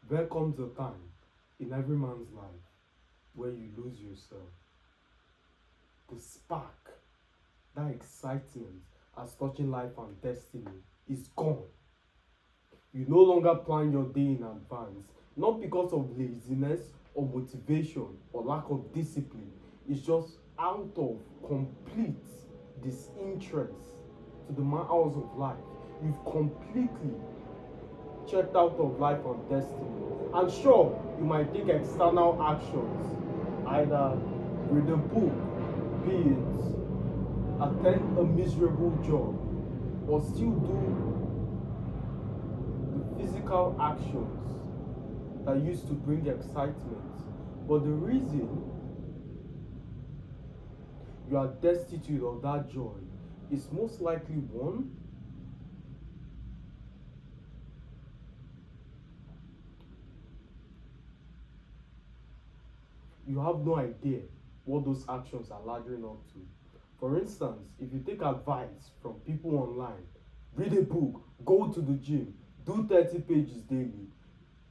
There comes a time in every man's life where you lose yourself. The spark, that excitement as touching life and destiny is gone. You no longer plan your day in advance, not because of laziness or motivation or lack of discipline. It's just out of complete disinterest to the matters of life. You've completely checked out of life and destiny. And sure, you might take external actions, either read a book, be it attend a miserable job, or still do the physical actions that used to bring excitement. But the reason you are destitute of that joy is most likely one, you have no idea what those actions are laddering up to. For instance, if you take advice from people online, read a book, go to the gym, do 30 pages daily,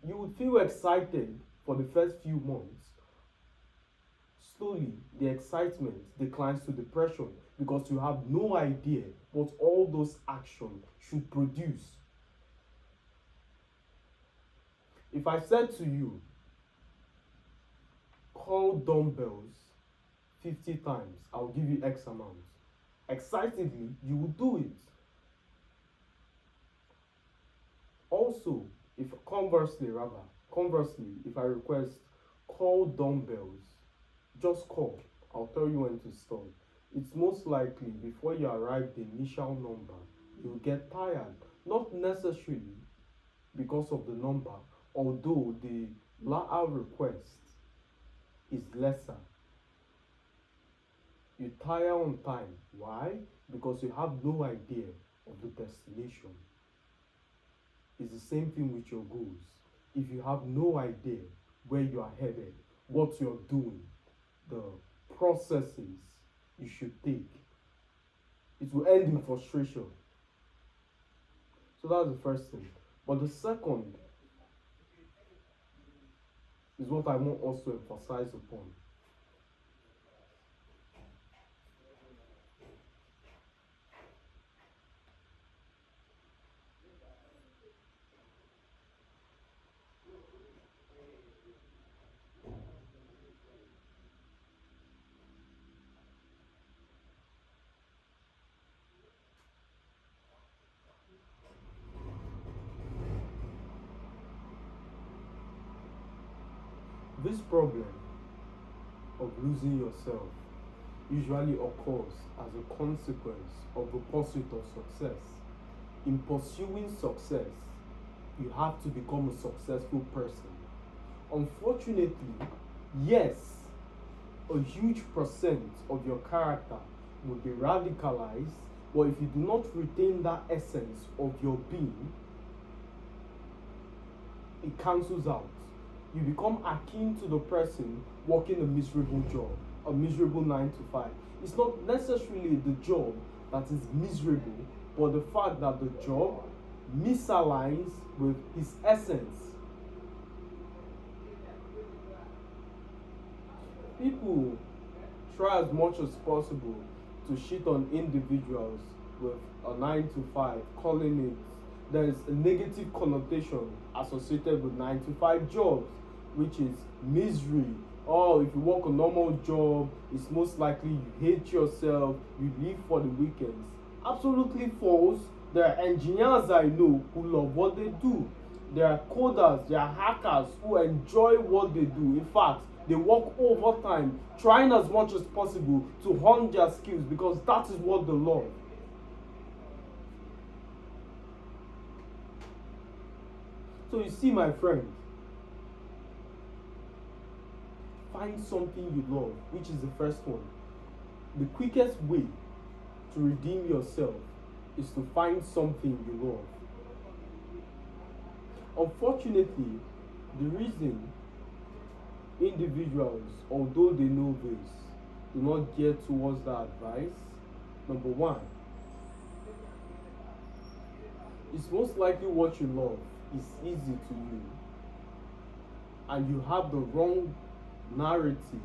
you would feel excited for the first few months. Slowly, the excitement declines to depression because you have no idea what all those actions should produce. If I said to you, call dumbbells 50 times, I'll give you X amount. Excitedly, you will do it. Also, if conversely, if I request call dumbbells, just call. I'll tell you when to stop. It's most likely before you arrive the initial number, you'll get tired. Not necessarily because of the number, although the latter request is lesser. You tire on time. Why? Because you have no idea of the destination. It's the same thing with your goals. If you have no idea where you are headed, what you're doing, the processes you should take, it will end in frustration. So that's the first thing. But the second is what I want us to emphasize upon. This problem of losing yourself usually occurs as a consequence of the pursuit of success. In pursuing success, you have to become a successful person. Unfortunately, yes, a huge percent of your character will be radicalized, but if you do not retain that essence of your being, it cancels out. You become akin to the person working a miserable job, a miserable 9 to 5. It's not necessarily the job that is miserable, but the fact that the job misaligns with his essence. People try as much as possible to shit on individuals with a 9 to 5, calling it, there is a negative connotation associated with 9 to 5 jobs, which is misery. Oh, if you work a normal job, it's most likely you hate yourself, you live for the weekends. Absolutely false. There are engineers I know who love what they do. There are coders, there are hackers who enjoy what they do. In fact, they work overtime, trying as much as possible to hone their skills because that is what they love. So you see, my friend, find something you love, which is the first one. The quickest way to redeem yourself is to find something you love. Unfortunately, the reason individuals, although they know this, do not get towards that advice, number one, it's most likely what you love is easy to you. and you have the wrong narrative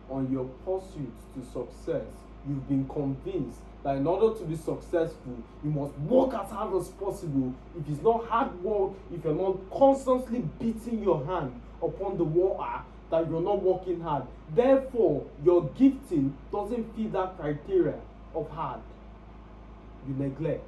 on your pursuit to success, you've been convinced that in order to be successful, you must work as hard as possible. If it's not hard work, if you're not constantly beating your hand upon the wall, that you're not working hard. Therefore, your gifting doesn't fit that criteria of hard. You neglect.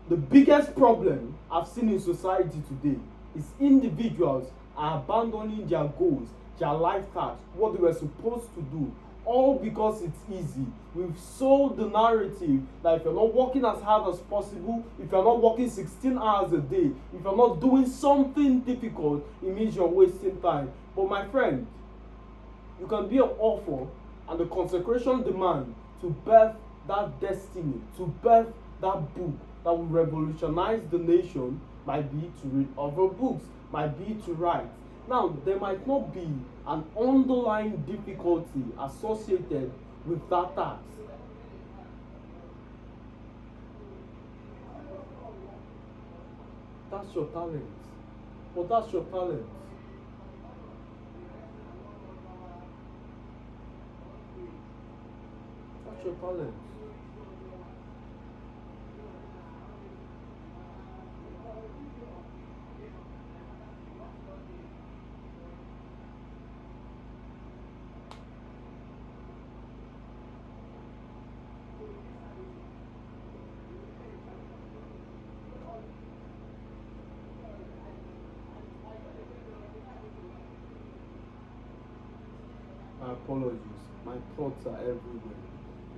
The biggest problem I've seen in society today is individuals are abandoning their goals, their life tasks, what they were supposed to do, all because it's easy. We've sold the narrative that if you're not working as hard as possible, if you're not working 16 hours a day, if you're not doing something difficult, it means you're wasting time. But my friend, you can be an author, and the consecration demand to birth that destiny, to birth that book that will revolutionize the nation might be to read other books, might be to write. Now, there might not be an underlying difficulty associated with that task. That's your talent. But that's your talent. That's your talent. My apologies. My thoughts are everywhere.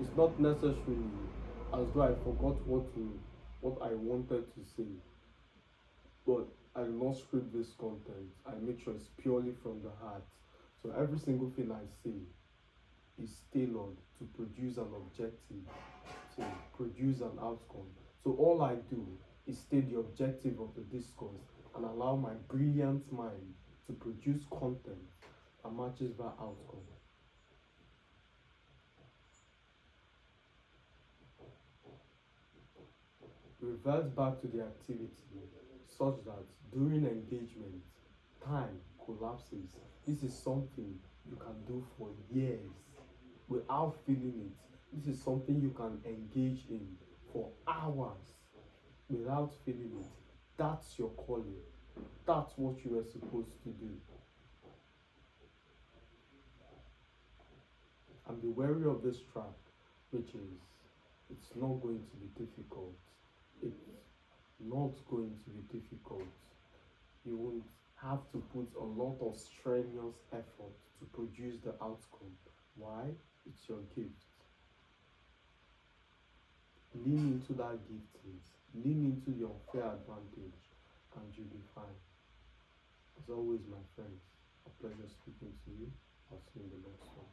It's not necessarily as though I forgot what I wanted to say, but I do not script this content. I make sure it's purely from the heart. So every single thing I say is tailored to produce an objective, to produce an outcome. So all I do is state the objective of the discourse and allow my brilliant mind to produce content that matches that outcome. Revert back to the activity such that during engagement, time collapses. This is something you can do for years without feeling it. This is something you can engage in for hours without feeling it. That's your calling. That's what you are supposed to do. And be wary of this trap, which is it's not going to be difficult. It's not going to be difficult. You won't have to put a lot of strenuous effort to produce the outcome. Why? It's your gift. Lean into that giftings. Lean into your unfair advantage, and you'll be fine. As always, my friends, a pleasure speaking to you. I'll see you in the next one.